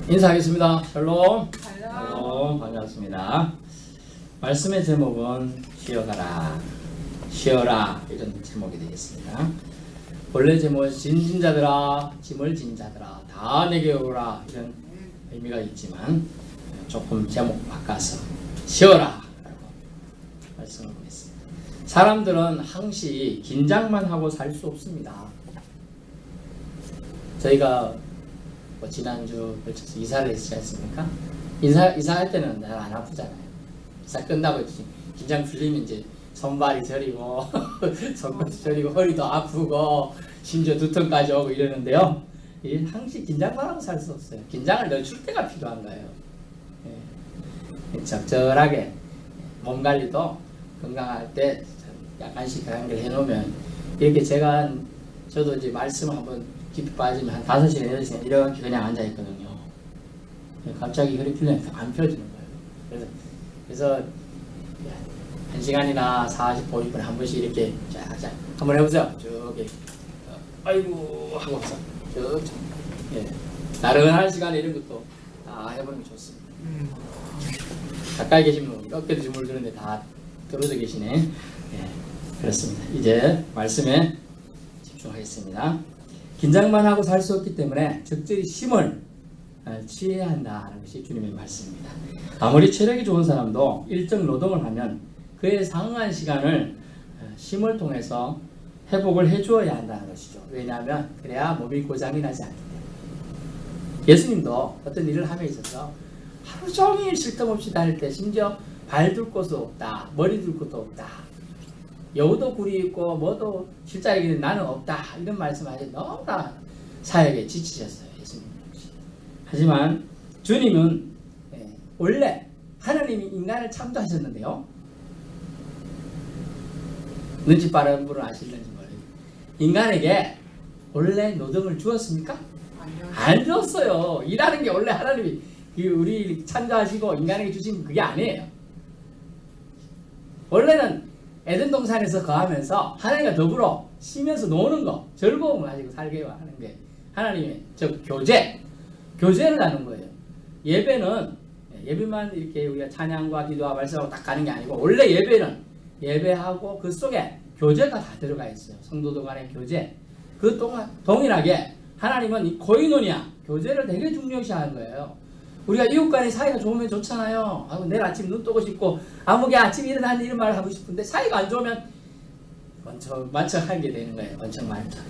인사하겠습니다. 샬롬. 샬롬. 반갑습니다. 말씀의 제목은 쉬어가라, 쉬어라 이런 제목이 되겠습니다. 본래 제목은 진자들아, 짐을 진 자들아 다 내게 오라 이런 의미가 있지만 조금 제목 바꿔서 쉬어라 라고 말씀을 보겠습니다. 사람들은 항시 긴장만 하고 살 수 없습니다. 저희가 지난주 걸쳐서 이사를 했지 않습니까? 이사할 때는 잘 안 아프잖아요. 이사 끝나고 긴장 풀리면 이제 손발이 저리고 손발이 저리고 허리도 아프고 심지어 두통까지 오고 이러는데요. 항시 긴장만 하고 살 수 없어요. 긴장을 늦출 때가 필요한 거예요. 적절하게 몸 관리도 건강할 때 약간씩 관리를 해놓으면 이렇게 저도 이제 말씀 한번 깊이 빠지면 한 5시간, 8시간 이렇게 그냥 앉아있거든요. 갑자기 허리 풀리니까 안 펴지는 거예요. 그래서 1시간이나 45분 한 번씩 이렇게 쫙쫙 한번 해보세요. 쭉 아이고 하고 쭉 나른한 시간에 이런 것도 다 해보는 게 좋습니다. 가까이 계신 분 어깨도 주물드는데 다 떨어져 계시네. 그렇습니다. 이제 말씀에 집중하겠습니다. 긴장만 하고 살 수 없기 때문에 적절히 쉼을 취해야 한다는 것이 주님의 말씀입니다. 아무리 체력이 좋은 사람도 일정 노동을 하면 그에 상응한 시간을 쉼을 통해서 회복을 해주어야 한다는 것이죠. 왜냐하면 그래야 몸이 고장이 나지 않기 때문에. 예수님도 어떤 일을 함에 있어서 하루 종일 쉴 틈 없이 다닐 때 심지어 발 둘 곳도 없다, 머리 둘 곳도 없다, 여우도 굴이 있고 뭐도 실자에게는 나는 없다 이런 말씀하시 너무나 사역에 지치셨어요. 예수님. 하지만 주님은 원래 하나님이 인간을 창조하셨는데요. 눈치 빠른 분은 아실는지 모르겠어요. 인간에게 원래 노동을 주었습니까? 안 주었어요. 일하는 게 원래 하나님이 우리 창조하시고 인간에게 주신 그게 아니에요. 원래는 에덴 동산에서 거하면서 하나님과 더불어 쉬면서 노는 거, 즐거움을 가지고 살게 하는 게 하나님의 교제를 하는 거예요. 예배만 이렇게 우리가 찬양과 기도와 말씀하고 딱 가는 게 아니고 원래 예배는 예배하고 그 속에 교제가 다 들어가 있어요. 성도들 간의 교제. 그 동일하게 하나님은 이 코이노니아, 교제를 되게 중요시하는 거예요. 우리가 이웃 간의 사이가 좋으면 좋잖아요. 내일 아침 눈 뜨고 싶고 아무개 아침 일어나는 이런 말을 하고 싶은데 사이가 안 좋으면 원청하게 되는 거예요. 원청만청.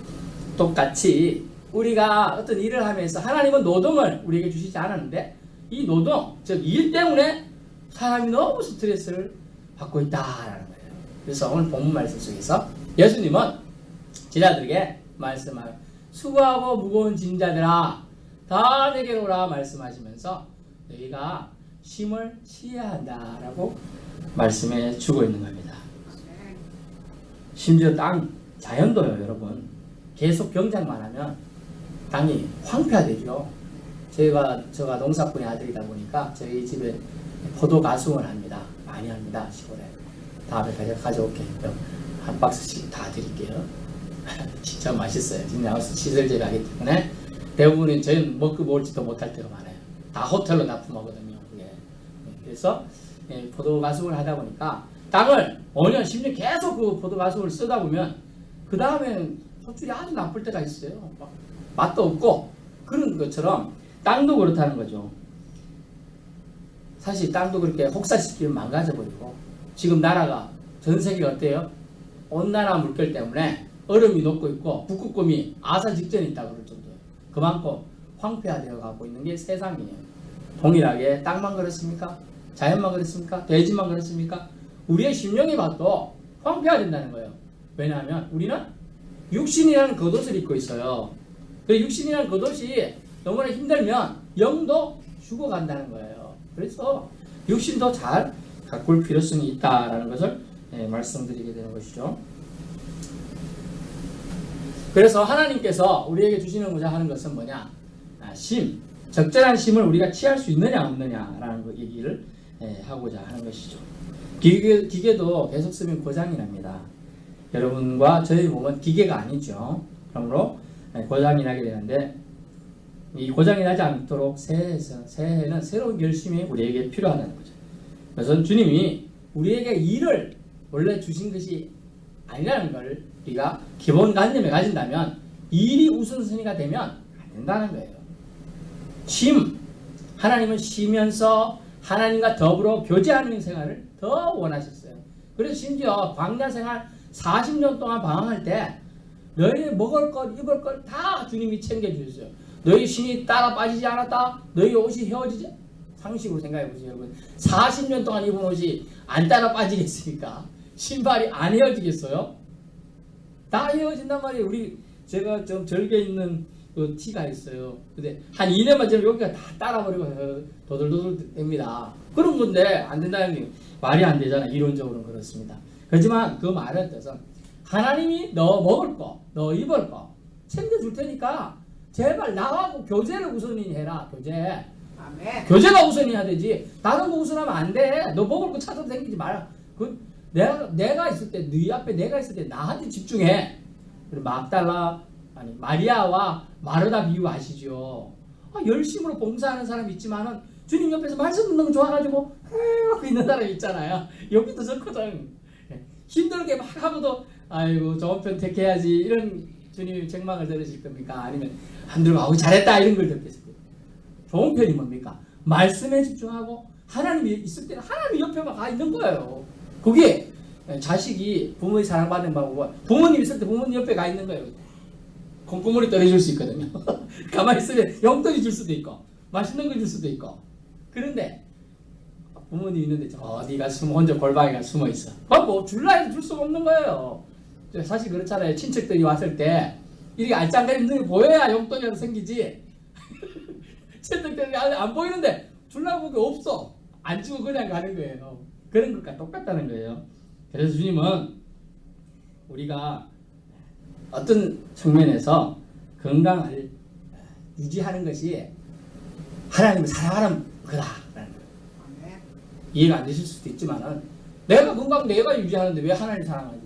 똑같이 우리가 어떤 일을 하면서 하나님은 노동을 우리에게 주시지 않았는데 이 노동, 즉 일 때문에 사람이 너무 스트레스를 받고 있다라는 거예요. 그래서 오늘 본문 말씀 속에서 예수님은 제자들에게 말씀하여 수고하고 무거운 짐 자들아 다 내게로 오라 말씀하시면서 너희가 쉼을 취해야 한다라고 말씀해 주고 있는 겁니다. 심지어 자연도요, 여러분. 계속 경작만 하면 땅이 황폐화되죠. 제가 농사꾼의 아들이다 보니까 저희 집에 포도 가수을 합니다. 많이 합니다. 시골에. 다음에 가져올게요. 한 박스씩 다 드릴게요. 진짜 맛있어요. 진짜 시설제를 하기 때문에 대부분은 저희는 먹고 먹을지도 못할 때가 많아요. 다 호텔로 납품하거든요. 그래서 포도 가수를 하다 보니까 땅을 5년, 10년 계속 그 포도 가수를 쓰다 보면 그 다음에는 소출이 아주 나쁠 때가 있어요. 맛도 없고 그런 것처럼 땅도 그렇다는 거죠. 사실 땅도 그렇게 혹사시키면 망가져버리고 지금 나라가 전 세계가 어때요? 온난화 물결 때문에 얼음이 녹고 있고 북극곰이 아사 직전에 있다고 그럴 정도예요. 그만큼 황폐화되어 가고 있는 게 세상이에요. 동일하게 땅만 그렇습니까? 자연만 그렇습니까? 대지만 그렇습니까? 우리의 심령이 봐도 황폐화된다는 거예요. 왜냐하면 우리는 육신이라는 겉옷을 입고 있어요. 그 육신이라는 겉옷이 너무나 힘들면 영도 죽어간다는 거예요. 그래서 육신도 잘 가꿀 필요성이 있다라는 것을 말씀드리게 되는 것이죠. 그래서 하나님께서 우리에게 주시는고자 하는 것은 뭐냐? 적절한 쉼을 우리가 취할 수 있느냐 없느냐라는 그 얘기를 하고자 하는 것이죠. 기계도 계속 쓰면 고장이 납니다. 여러분과 저희 몸은 기계가 아니죠. 그러므로 고장이 나게 되는데 이 고장이 나지 않도록 새해는 새로운 결심이 우리에게 필요하다는 거죠. 그래서 주님이 우리에게 일을 원래 주신 것이 아니라는 걸 우리가 기본관념에 가진다면 일이 우선순위가 되면 안 된다는 거예요. 하나님은 쉬면서 하나님과 더불어 교제하는 생활을 더 원하셨어요. 그래서 심지어 광야 생활 40년 동안 방황할 때 너희 먹을 것, 입을 것 다 주님이 챙겨주셨어요. 너희 신이 따라 빠지지 않았다? 너희 옷이 헤어지지? 상식으로 생각해 보세요, 여러분. 40년 동안 입은 옷이 안 따라 빠지겠습니까? 신발이 안 헤어지겠어요? 다 헤어진단 말이에요. 제가 좀 절개 있는 그 티가 있어요. 근데 한 2년만 지나면 여기가 다 따라버리고 도들도들 됩니다. 그런 건데 안 된다는 게 말이 안 되잖아요. 이론적으로는 그렇습니다. 그렇지만 그 말은 뜻은 하나님이 너 먹을 거, 너 입을 거 챙겨줄 테니까 제발 나하고 교제를 우선히 해라. 교제. 아멘. 교제가 우선이 해야 되지. 다른 거 우선하면 안 돼. 너 먹을 거 찾아서 생기지 마라. 내가 있을 때, 네 앞에 내가 있을 때 나한테 집중해. 그리고 마리아와 마르다 비유 아시죠? 열심으로 봉사하는 사람이 있지만은 주님 옆에서 말씀 듣는 거 좋아가지고 하고 있는 사람이 있잖아요. 여기도 좋거든. 힘들게 막 하고도 아이고 좋은 편 택해야지 이런 주님 책망을 들으실 겁니까? 아니면 힘들고 잘했다 이런 걸 듣겠을 거예요. 좋은 편이 뭡니까? 말씀에 집중하고 하나님이 있을 때는 하나님이 옆에만 가 있는 거예요. 그게 자식이 부모의 사랑받는 방법은 부모님 있을 때 부모님 옆에 가 있는 거예요. 콩고물이 떨어질 수 있거든요. 가만히 있으면 용돈이 줄 수도 있고 맛있는 거 줄 수도 있고. 그런데 부모님 있는데 어디가 혼자 골방에 숨어 있어. 뭐 줄라 해도 줄 수가 없는 거예요. 사실 그렇잖아요. 친척들이 왔을 때 이렇게 알짱거리는 눈이 보여야 용돈이라도 생기지. 친척들이 안 보이는데 줄라고 게 없어. 안 주고 그냥 가는 거예요. 그런 것과 똑같다는 거예요. 그래서 주님은 우리가 어떤 측면에서 건강을 유지하는 것이 하나님을 사랑하는 거다라는 거예요. 이해가 안 되실 수도 있지만은 내가 건강 내가 유지하는데 왜 하나님을 사랑하지?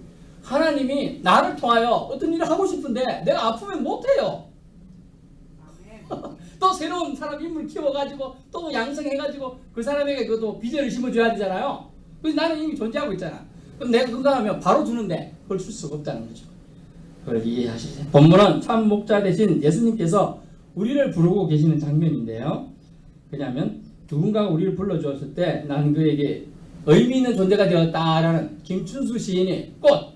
하나님이 나를 통하여 어떤 일을 하고 싶은데 내가 아프면 못해요. 또 새로운 사람 인물 키워가지고 또 양성해가지고 그 사람에게 그것도 비전을 심어줘야 되잖아요. 그래서 나는 이미 존재하고 있잖아. 그럼 내가 건강하면 바로 주는데 그걸 줄 수가 없다는 거죠. 그걸 이해하시죠? 본문은 참 목자 대신 예수님께서 우리를 부르고 계시는 장면인데요. 왜냐하면 누군가가 우리를 불러주었을 때 나는 그에게 의미 있는 존재가 되었다라는 김춘수 시인의 꽃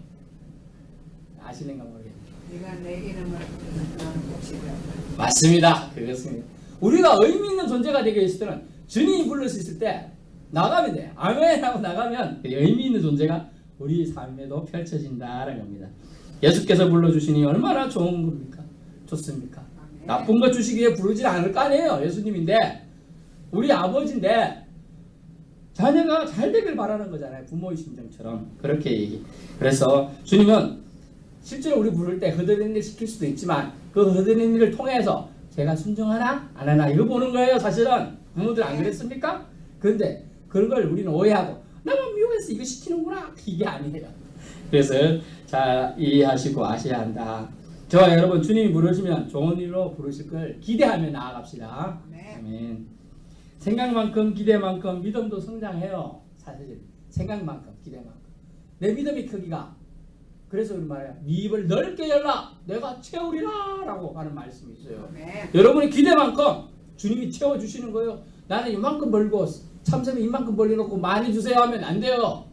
아시는가 모르겠네요. 네가 내 이름을 나는 꽃이다. 맞습니다. 그렇습니다. 우리가 의미 있는 존재가 되게 있을 때는 주님이 불러 수 있을 때 나가면 돼요. 아멘 하고 나가면 의미 있는 존재가 우리 삶에도 펼쳐진다라는 겁니다. 예수께서 불러주시니 얼마나 좋은 겁니까? 좋습니까? 아멘. 나쁜 것 주시기에 부르지 않을 거 아니에요. 예수님인데 우리 아버지인데 자녀가 잘 되길 바라는 거잖아요. 부모의 심정처럼 그렇게 얘기. 그래서 주님은 실제로 우리 부를 때 허드렛 일 시킬 수도 있지만 그 허드렛 일을 통해서 제가 순종하나 안 하나 이거 보는 거예요. 사실은 부모들 안 그랬습니까? 그런데 그런 걸 우리는 오해하고 나만 미워해서 이거 시키는구나 이게 아니에요. 그래서 잘 이해하시고 아셔야 한다. 저와 여러분 주님이 부르시면 좋은 일로 부르실 걸 기대하며 나아갑시다. 아멘. 생각만큼 기대만큼 믿음도 성장해요. 사실 생각만큼 기대만큼 내 믿음의 크기가 그래서 우리 말이야 네 입을 넓게 열라 내가 채우리라 라고 하는 말씀이 있어요. 여러분의 기대만큼 주님이 채워주시는 거예요. 나는 이만큼 벌고 참새는 이만큼 벌려놓고 많이 주세요 하면 안 돼요.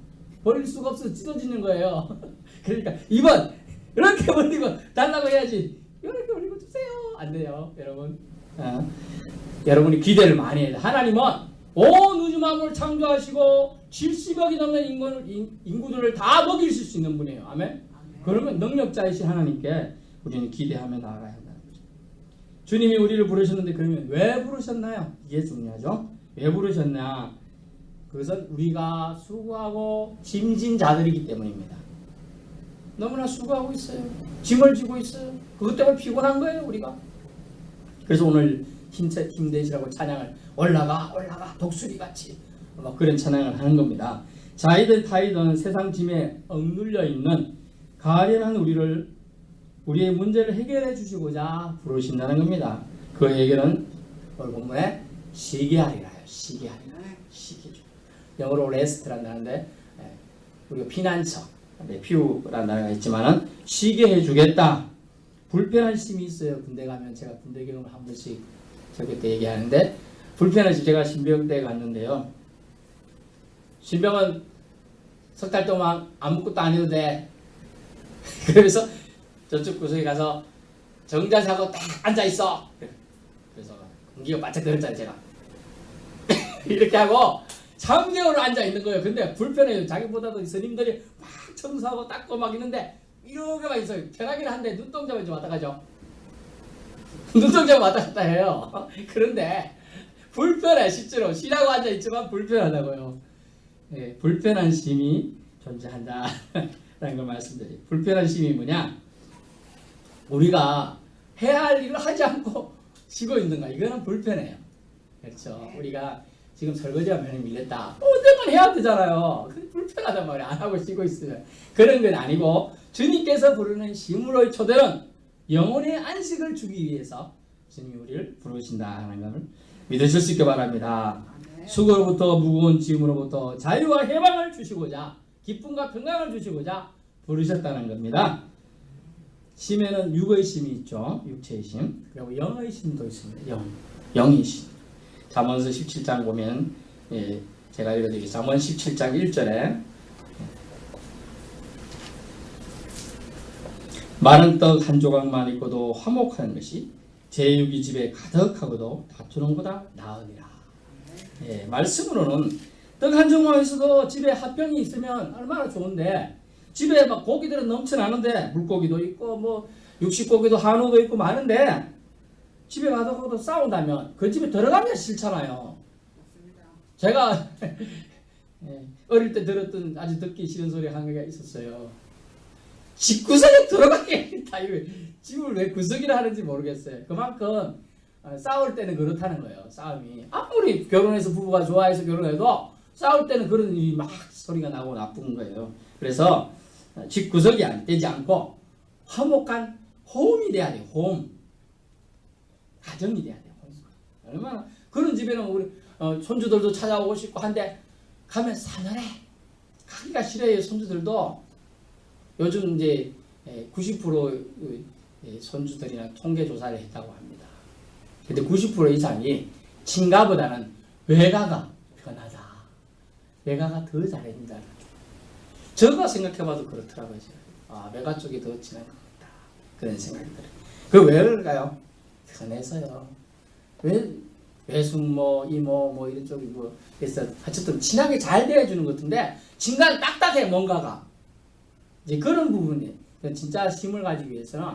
벌릴 수가 없어서 찢어지는 거예요. 그러니까 이번 이렇게 벌리고 달라고 해야지 이렇게 벌리고 주세요 안 돼요. 여러분 여러분이 기대를 많이 해야 돼. 하나님은 온 우주 만물을 창조하시고 70억이 넘는 인구들을 다 먹일 수 있는 분이에요. 아멘. 그러면 능력자이신 하나님께 우리는 기대하며 나아가야 한다는 거죠. 주님이 우리를 부르셨는데 그러면 왜 부르셨나요? 이게 중요하죠. 왜 부르셨냐? 그것은 우리가 수고하고 짐진 자들이기 때문입니다. 너무나 수고하고 있어요. 짐을 지고 있어요. 그것 때문에 피곤한 거예요, 우리가. 그래서 오늘 힘내시라고 찬양을 올라가 독수리같이 막 그런 찬양을 하는 겁니다. 자이든 타이든 세상 짐에 억눌려 있는 가련한 우리의 문제를 해결해 주시고자 부르신다는 겁니다. 그에게는 오늘 본문에 쉬게 하리라 해요. 쉬게 하리라. 쉬게 주. 영어로 레스트라는 단어인데 우리가 피난처, 피우라는 단어가 있지만은 쉬게 해주겠다. 불편한 심이 있어요. 군대 가면 제가 군대 경험을 한 번씩 저기 때 얘기하는데 불편한 심 제가 신병대에 갔는데요. 신병은 석 달 동안 아무것도 안 해도 돼. 그래서 저쪽 구석에 가서 정자사고 딱 앉아 있어. 그래서 공기가 바짝 들었잖아요, 제가. 이렇게 하고 3개월을 앉아 있는 거예요. 근데 불편해요. 자기보다도 스님들이 막 청소하고 닦고 막 있는데 이렇게만 있어요. 편하긴 한데 눈동자만 좀 왔다 가죠. 눈동자만 왔다 갔다 해요. 그런데 불편해. 실제로 쉬라고 앉아 있지만 불편하다고요. 네, 불편한 심이 존재한다 라는 걸 말씀드려요. 불편한 심이 뭐냐? 우리가 해야 할 일을 하지 않고 쉬고 있는 거, 이거는 불편해요. 그렇죠. 우리가 지금 설거지가 많이 밀렸다. 언제건 해야 되잖아요. 불편하단 말이야. 안 하고 쉬고 있으면. 그런 건 아니고 주님께서 부르는 쉼으로의 초대는 영혼의 안식을 주기 위해서 주님이 우리를 부르신다는 것을 믿으실 수 있게 바랍니다. 수고로부터 무거운 짐으로부터 자유와 해방을 주시고자 기쁨과 평강을 주시고자 부르셨다는 겁니다. 심에는 육의 심이 있죠. 육체의 심. 그리고 영의 심도 있습니다. 영의 심. 잠언서 17장 보면 제가 읽어드리겠습니다. 잠언 17장 1절에 마른 떡 한 조각만 있고도 화목하는 것이 제육이 집에 가득하고도 다투는 것보다 나으니라. 말씀으로는 떡 한 조각만 있어도 집에 핫병이 있으면 얼마나 좋은데 집에 막 고기들은 넘쳐나는데 물고기도 있고 뭐 육식고기도 한우도 있고 많은데 집에 가도 싸운다면 그 집에 들어가면 싫잖아요. 제가 어릴 때 들었던 아주 듣기 싫은 소리 한 개가 있었어요. 집 구석에 들어가겠다. 집을 왜 구석이라 하는지 모르겠어요. 그만큼 싸울 때는 그렇다는 거예요. 싸움이 아무리 결혼해서 부부가 좋아해서 결혼해도 싸울 때는 그런 일이 막 소리가 나고 나쁜 거예요. 그래서 집 구석이 되지 않고 화목한 홈이 돼야 돼요. 홈. 가정이 돼야 돼요. 얼마나 그런 집에는 우리 손주들도 찾아오고 싶고 한데 가면 사늘해. 가기가 싫어요. 손주들도 요즘 이제 90% 손주들이나 통계 조사를 했다고 합니다. 근데 90% 이상이 친가보다는 외가가 편하다. 외가가 더 잘해준다. 저가 생각해봐도 그렇더라고요. 외가 쪽이 더 친한 것 같다. 그런 생각이 들어요. 그 왜 그럴까요? 편해서요. 외숙모, 이모, 뭐 이런 쪽이 뭐, 그래서 어쨌든 친하게 잘 대해주는 것 같은데, 진간 딱딱해, 뭔가가. 이제 그런 부분이, 진짜 힘을 가지기 위해서는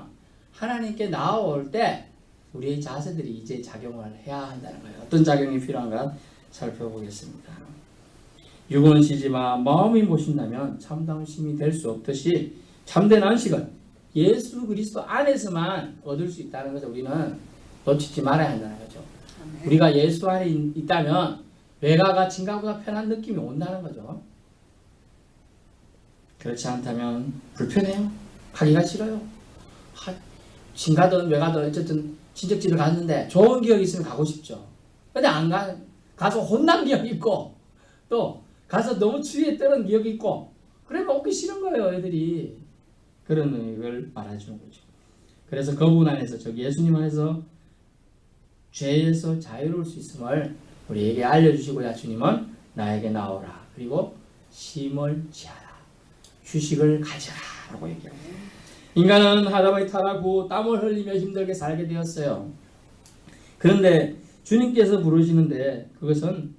하나님께 나아올 때, 우리의 자세들이 이제 작용을 해야 한다는 거예요. 어떤 작용이 필요한가 살펴보겠습니다. 육은 쉬지만 마음이 모신다면 참다운 힘이 될 수 없듯이 참된 안식은 예수 그리스도 안에서만 얻을 수 있다는 거죠. 우리는 놓치지 말아야 한다는 거죠. 우리가 예수 안에 있다면 외가가 친가보다 편한 느낌이 온다는 거죠. 그렇지 않다면 불편해요. 가기가 싫어요. 친가든 외가든 어쨌든 친척집을 갔는데 좋은 기억이 있으면 가고 싶죠. 근데 안 가서 혼난 기억이 있고 또 가서 너무 추위에 떨은 기억이 있고 그러니까 오기 싫은 거예요. 애들이. 그런 걸 말해주는 거죠. 그래서 그분 안에서 저 예수님 안에서 죄에서 자유로울 수 있음을 우리에게 알려주시고자 주님은 나에게 나오라. 그리고 쉼을 지하라. 휴식을 가져라. 라고 얘기합니다. 인간은 하다못해 타락하고 땀을 흘리며 힘들게 살게 되었어요. 그런데 주님께서 부르시는데 그것은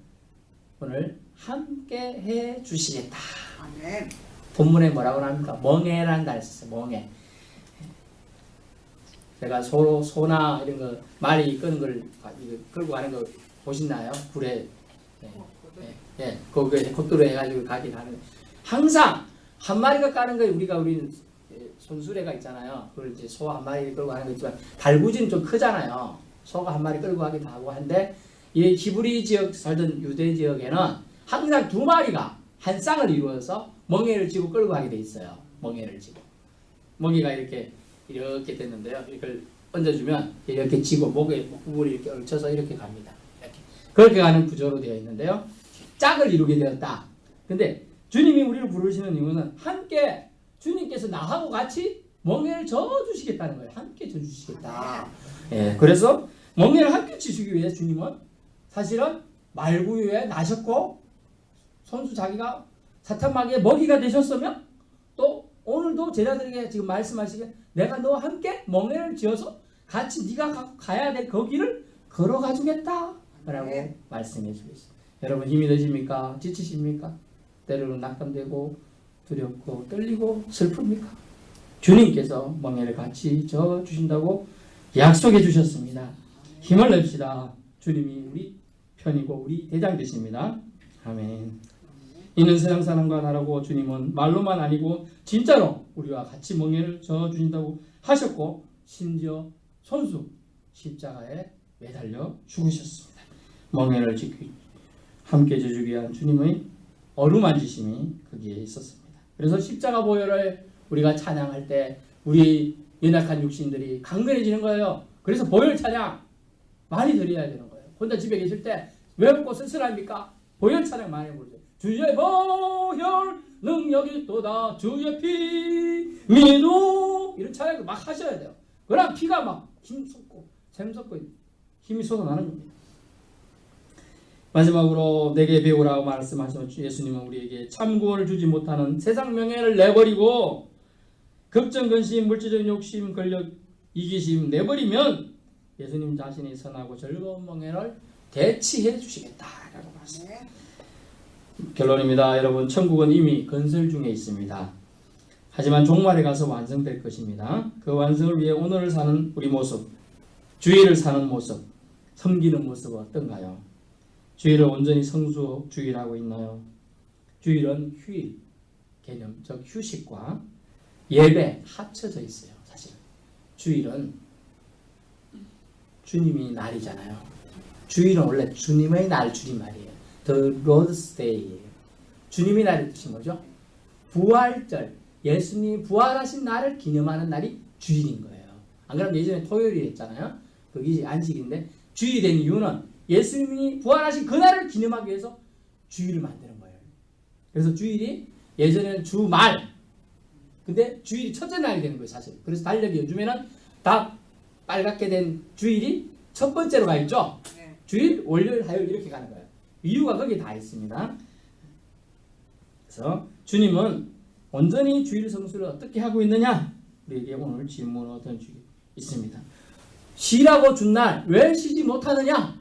오늘 함께 해 주시겠다. 아멘. 본문에 뭐라고 합니까? 멍에라는 단어 썼어요. 멍에. 제가 소나 이런 거 말이 끄는 걸 끌고 가는 거 보셨나요? 불에 거기에 콧대로 해가지고 가긴 하는. 항상 한 마리가 까는 거에 우리는 손수레가 있잖아요. 그걸 이제 소 한 마리 끌고 가는 거 있지만 달구지는 좀 크잖아요. 소가 한 마리 끌고 가기도 하고 한데 이 히브리 지역 살던 유대 지역에는 항상 두 마리가 한 쌍을 이루어서 멍에를 쥐고 끌고 가게 돼 있어요. 멍에를 쥐고. 멍에가 이렇게 됐는데요. 이걸 얹어주면 이렇게 지고 목에 목부분이 이렇게 얽혀서 이렇게 갑니다. 이렇게. 그렇게 가는 구조로 되어 있는데요. 짝을 이루게 되었다. 근데 주님이 우리를 부르시는 이유는 함께 주님께서 나하고 같이 멍에를 져주시겠다는 거예요. 함께 져주시겠다. 예, 그래서 멍에를 함께 치시기 위해 주님은 사실은 말구유에 나셨고 손수 자기가 사탄마귀의 먹이가 되셨으며 또 오늘도 제자들에게 지금 말씀하시기에 내가 너와 함께 멍에를 지어서 같이 네가 가야 될 거기를 걸어가 주겠다 라고 말씀해 주고 있습니다. 여러분 힘이 드십니까? 지치십니까? 때로는 낙담되고 두렵고 떨리고 슬픕니까? 주님께서 멍에를 같이 져주신다고 약속해 주셨습니다. 힘을 냅시다. 주님이 우리 편이고 우리 대장 되십니다. 아멘. 이는 세상 사람과 다르고 주님은 말로만 아니고 진짜로 우리와 같이 멍에를 져주신다고 하셨고 심지어 손수 십자가에 매달려 죽으셨습니다. 멍에를 함께 져주기 위한 주님의 어루만지심이 거기에 있었습니다. 그래서 십자가 보혈을 우리가 찬양할 때 우리 연약한 육신들이 강건해지는 거예요. 그래서 보혈 찬양 많이 드려야 되는 거예요. 혼자 집에 계실 때 왜 먹고 쓸쓸합니까? 보혈 찬양 많이 부르죠. 주의 보혈 능력이 또다 주의 피 믿어 이런 찬양을 막 하셔야 돼요. 그럼 피가 막 힘쏟고 샘솟고 힘이 솟아나는 겁니다. 마지막으로 내게 배우라고 말씀하신 예수님은 우리에게 참 구원을 주지 못하는 세상 명예를 내버리고 걱정, 근심, 물질적 욕심, 권력, 이기심 내버리면 예수님 자신이 선하고 즐거운 멍에를 대치해 주시겠다라고 말씀합니다. 결론입니다. 여러분, 천국은 이미 건설 중에 있습니다. 하지만 종말에 가서 완성될 것입니다. 그 완성을 위해 오늘을 사는 우리 모습, 주일을 사는 모습, 섬기는 모습은 어떤가요? 주일을 온전히 성수주일하고 있나요? 주일은 휴일 개념, 즉 휴식과 예배 합쳐져 있어요. 사실 주일은 주님이 날이잖아요. 주일은 원래 주님의 날 줄임말이에요. The Lord's Day예요. 주님이 날의 뜻인 거죠. 부활절, 예수님이 부활하신 날을 기념하는 날이 주일인 거예요. 안 그러면 예전에 토요일이 했잖아요. 그게 안식인데 주일이 된 이유는 예수님이 부활하신 그날을 기념하기 위해서 주일을 만드는 거예요. 그래서 주일이 예전에는 주말, 근데 주일이 첫째 날이 되는 거예요. 사실. 그래서 달력이 요즘에는 다 빨갛게 된 주일이 첫 번째로 가 있죠. 주일, 월요일, 화요일 이렇게 가는 거예요. 이유가 거기에 다 있습니다. 그래서 주님은 온전히 주일 성수를 어떻게 하고 있느냐? 우리에게 오늘 질문을 던지고 있습니다. 쉬라고 준 날 왜 쉬지 못하느냐?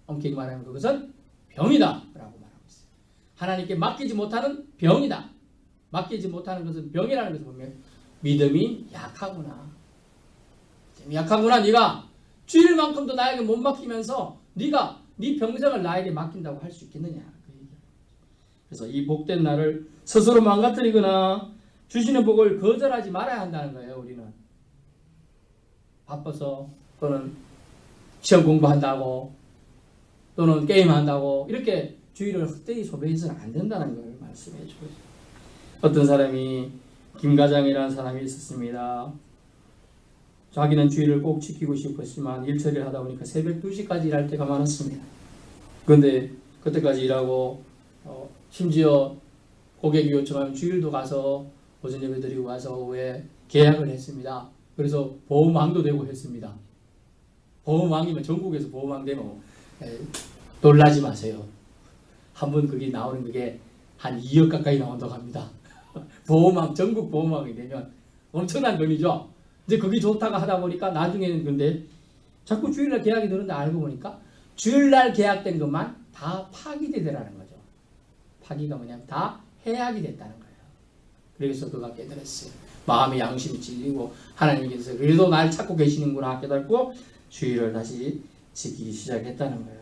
엄격히 말하면 그것은 병이다 라고 말하고 있어요. 하나님께 맡기지 못하는 병이다. 맡기지 못하는 것은 병이라는 것을 보면 믿음이 약하구나. 약하구나. 네가 주일만큼도 나에게 못 맡기면서 네가 네 평생을 나에게 맡긴다고 할 수 있겠느냐. 그래서 이 복된 날을 스스로 망가뜨리거나 주시는 복을 거절하지 말아야 한다는 거예요. 우리는 바빠서 또는 시험 공부한다고 또는 게임한다고 이렇게 주일을 헛되이 소비해서는 안 된다는 걸 말씀해 줘요. 어떤 사람이 김과장이라는 사람이 있었습니다. 자기는 주일을 꼭 지키고 싶었지만 일처리를 하다 보니까 새벽 2시까지 일할 때가 많았습니다. 그런데 그때까지 일하고 심지어 고객이 요청하면 주일도 가서 오전 예배 드리고 와서 오후에 계약을 했습니다. 그래서 보험왕도 되고 했습니다. 보험왕이면 전국에서 보험왕 되면 놀라지 마세요. 한번 그게 나오는 그게 한 2억 가까이 나온다고 합니다. 보험왕, 전국 보험왕이 되면 엄청난 돈이죠. 이제 그게 좋다고 하다 보니까 나중에는 근데 자꾸 주일날 계약이 되는데 알고 보니까 주일날 계약된 것만 다 파기되더라는 거죠. 파기가 뭐냐면 다 해약이 됐다는 거예요. 그래서 그가 깨달았어요. 마음의 양심이 찔리고 하나님께서 그래도 날 찾고 계시는구나 깨닫고 주일을 다시 지키기 시작했다는 거예요.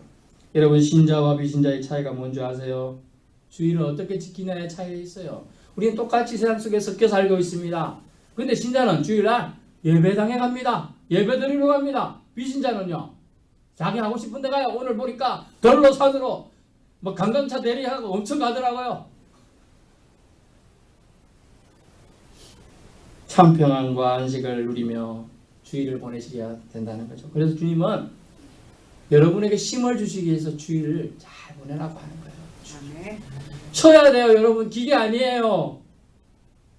여러분, 신자와 비신자의 차이가 뭔지 아세요? 주일을 어떻게 지키냐의 차이가 있어요. 우리는 똑같이 세상 속에 섞여 살고 있습니다. 근데 신자는 주일날 예배당에 갑니다. 예배 드리러 갑니다. 비신자는요, 자기 하고 싶은 데 가요. 오늘 보니까 덜로 산으로 뭐 관광차 대리하고 엄청 가더라고요. 참 평안과 안식을 누리며 주일을 보내셔야 된다는 거죠. 그래서 주님은 여러분에게 힘을 주시기 위해서 주일을 잘 보내라고 하는 거예요. 아멘. 쉬어야 돼요. 여러분 기계 아니에요.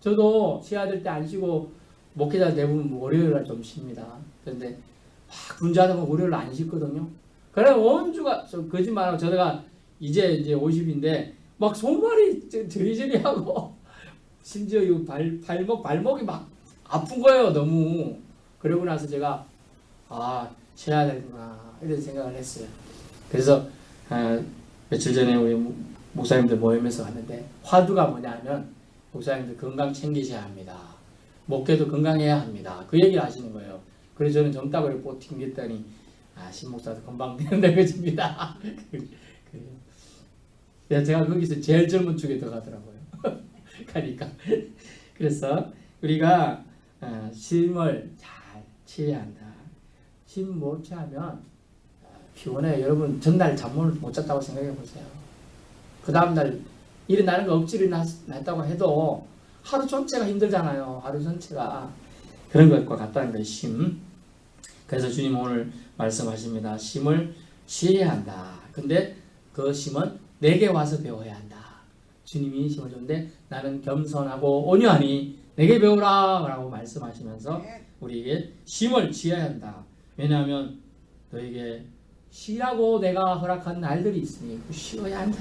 저도 쉬어야 될 때 안 쉬고 목회자 대부분 월요일날 좀 쉽니다. 그런데 막 분주하다 보면 월요일 안 쉬거든요. 그래 원주가 거짓말하고 저가 이제 50인데 막 손발이 저리저리하고 심지어 이 발목이 막 아픈 거예요. 너무. 그러고 나서 제가 쉬어야 되구나 이런 생각을 했어요. 그래서 며칠 전에 우리 목사님들 모임에서 왔는데 화두가 뭐냐면 목사님들 건강 챙기셔야 합니다. 목회도 건강해야 합니다. 그 얘기를 하시는 거예요. 그래서 저는 젊다고 이렇게 튕겼더니 신목사도 금방 되는데 그집니다. 제가 거기서 제일 젊은 축에 들어가더라고요. 가니까. 그래서 우리가 쉼을 잘 취해야 한다. 쉼 못 취하면 피곤해요. 여러분 전날 잠을 못 잤다고 생각해 보세요. 그 다음날 일어나는 거 억지로 났다고 해도 하루 전체가 힘들잖아요. 하루 전체가. 그런 것과 같다는 거예요. 쉼. 그래서 주님 오늘 말씀하십니다. 쉼을 취해야 한다. 근데 그 쉼은 내게 와서 배워야 한다. 주님이 쉼을 줬는데 나는 겸손하고 온유하니 내게 배우라 라고 말씀하시면서 우리에게 쉼을 취해야 한다. 왜냐하면 너에게 쉬라고 내가 허락한 날들이 있으니 쉬어야 한다.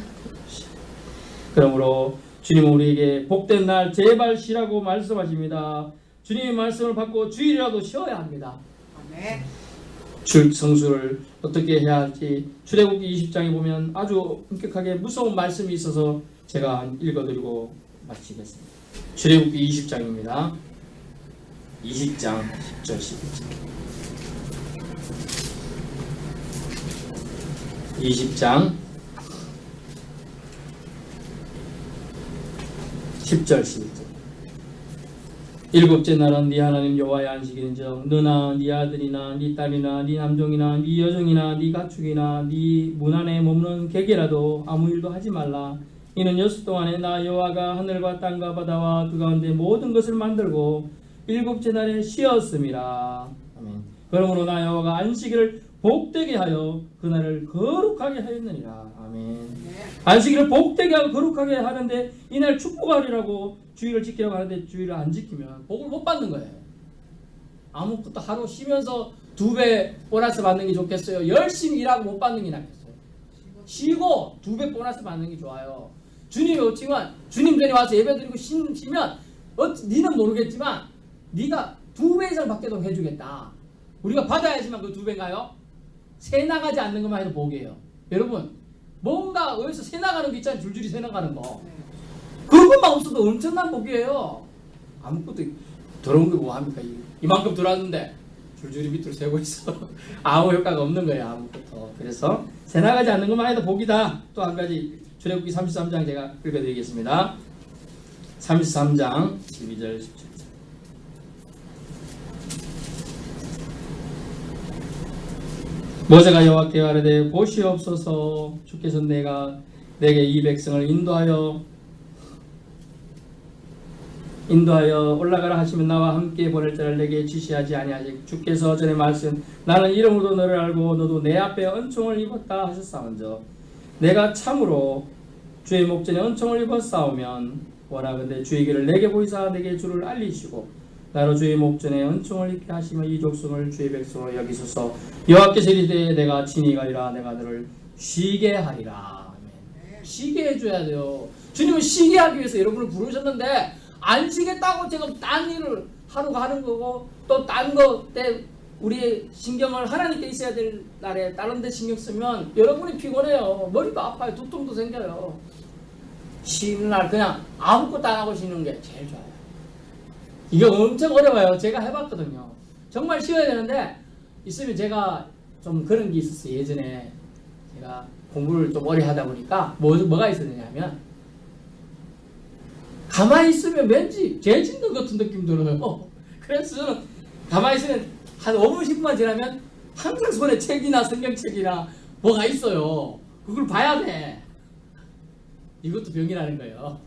그러므로 주님은 우리에게 복된 날 제발 쉬라고 말씀하십니다. 주님의 말씀을 받고 주일이라도 쉬어야 합니다. 아멘. 성수를 어떻게 해야 할지 출애굽기 20장에 보면 아주 엄격하게 무서운 말씀이 있어서 제가 읽어드리고 마치겠습니다. 출애굽기 20장입니다. 20장 10절 11절 20장 10절 11절 일곱째 날은 네 하나님 여호와의 안식일인즉 너나 네 아들이나 네 딸이나 네 남종이나 네 여종이나 네 가축이나 네 문 안에 머무는 개개라도 아무 일도 하지 말라. 이는 여섯 동안에 나 여호와가 하늘과 땅과 바다와 그 가운데 모든 것을 만들고 일곱째 날에 쉬었음이라. 아멘. 그러므로 나 여호와가 안식일을 복되게 하여 그날을 거룩하게 하였느니라. 아멘. 안식일을 복되게 하고 거룩하게 하는데 이날 축복하리라고 주일을 지키라고 하는데 주일을 안 지키면 복을 못 받는 거예요. 아무것도 하루 쉬면서 2배 보너스 받는 게 좋겠어요? 열심히 일하고 못 받는 게 낫겠어요? 쉬고 2배 보너스 받는 게 좋아요. 주님이 오지만 주님 전에 와서 예배드리고 쉬면 니는 모르겠지만 네가 2배 이상 받게도 해주겠다. 우리가 받아야지만 그 2배인가요? 새 나가지 않는 것만 해도 복이에요. 여러분 뭔가 어디서 새 나가는 게 있잖아요. 줄줄이 새 나가는 거. 그것만 없어도 엄청난 복이에요. 아무것도 더러운 게 뭐합니까? 이만큼 들어왔는데 줄줄이 밑으로 새고 있어. 아무 효과가 없는 거예요. 아무것도. 그래서 새 나가지 않는 것만 해도 복이다. 또 한 가지 출애굽기 33장 제가 읽어드리겠습니다. 33장 12절 17절 모세가 여호와께 아뢰되 보시옵소서 주께서 내게 이 백성을 인도하여 올라가라 하시면 나와 함께 보낼 자를 내게 지시하지 아니하시. 주께서 전에 말씀 나는 이름으로 너를 알고 너도 내 앞에 은총을 입었다 하셨사온저 내가 참으로 주의 목전에 은총을 입었사오면 원하건대 주의 길을 내게 보이사 내게 주를 알리시고 나로 주의 목전에 은총을 입게 하시며 이 족속을 주의 백성으로 여기소서. 여호와께서 이르되 내가 친히 가리라 내가 너를 쉬게 하리라. 아멘. 쉬게 해줘야 돼요. 주님은 쉬게 하기 위해서 여러분을 부르셨는데 안 쉬겠다고 지금 딴 일을 하루가 하는 거고 또 딴 거 때 우리의 신경을 하나님께 있어야 될 날에 다른 데 신경 쓰면 여러분이 피곤해요. 머리도 아파요. 두통도 생겨요. 쉬는 날 그냥 아무것도 안 하고 쉬는 게 제일 좋아요. 이게 엄청 어려워요. 제가 해봤거든요. 정말 쉬어야 되는데 있으면 제가 좀 그런 게 있었어요. 예전에 제가 공부를 좀 오래 하다 보니까 뭐가 있었느냐면 가만히 있으면 왠지 죄 짓는 같은 느낌 들어요. 그래서 저는 가만히 있으면 한 5분 10분만 지나면 항상 손에 책이나 성경책이나 뭐가 있어요. 그걸 봐야 돼. 이것도 병이라는 거예요.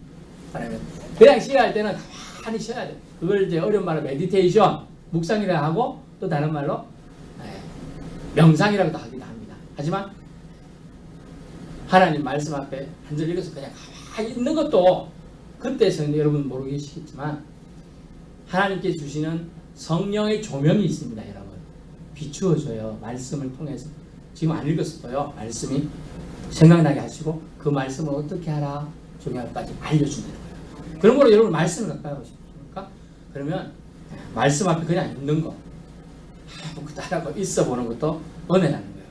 그냥 쉬어야 할 때는 가만히 쉬어야 돼. 그걸 이제 어려운 말로 메디테이션, 묵상이라 하고 또 다른 말로 명상이라고도 하기도 합니다. 하지만 하나님 말씀 앞에 한 절 읽어서 그냥 가만히 있는 것도 그때서는 여러분 모르시겠지만 하나님께 주시는 성령의 조명이 있습니다. 여러분 비추어줘요. 말씀을 통해서. 지금 안 읽었어요. 말씀이 생각나게 하시고 그 말씀을 어떻게 하라 중요한까지 알려준다는 거예요. 그러므로 여러분 말씀을 가까이 하고 싶습니까? 그러면 말씀 앞에 그냥 있는 거 아무것도 안 하고 있어 보는 것도 은혜라는 거예요.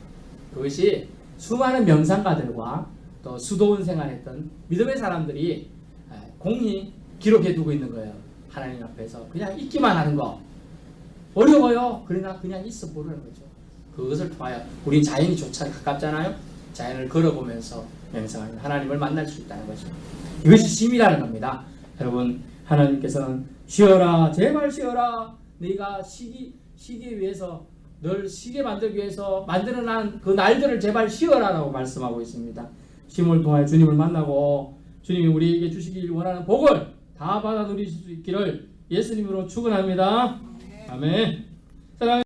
그것이 수많은 명상가들과 또 수도원 생활했던 믿음의 사람들이 공히 기록해 두고 있는 거예요. 하나님 앞에서 그냥 있기만 하는 거 어려워요. 그러나 그냥 있어 보려는 거죠. 그것을 통하여 우리 자연이 좋잖아요. 가깝잖아요. 자연을 걸어보면서 명상하는 하나님을 만날 수 있다는 거죠. 이것이 쉼이라는 겁니다. 여러분 하나님께서는 쉬어라 제발 쉬어라 네가 쉬기 위해서 널 쉬게 만들기 위해서 만들어난 그 날들을 제발 쉬어라라고 말씀하고 있습니다. 쉼을 통하여 주님을 만나고 주님이 우리에게 주시길 원하는 복을 다 받아 누리실 수 있기를 예수님으로 축원합니다. 아멘. 사랑하는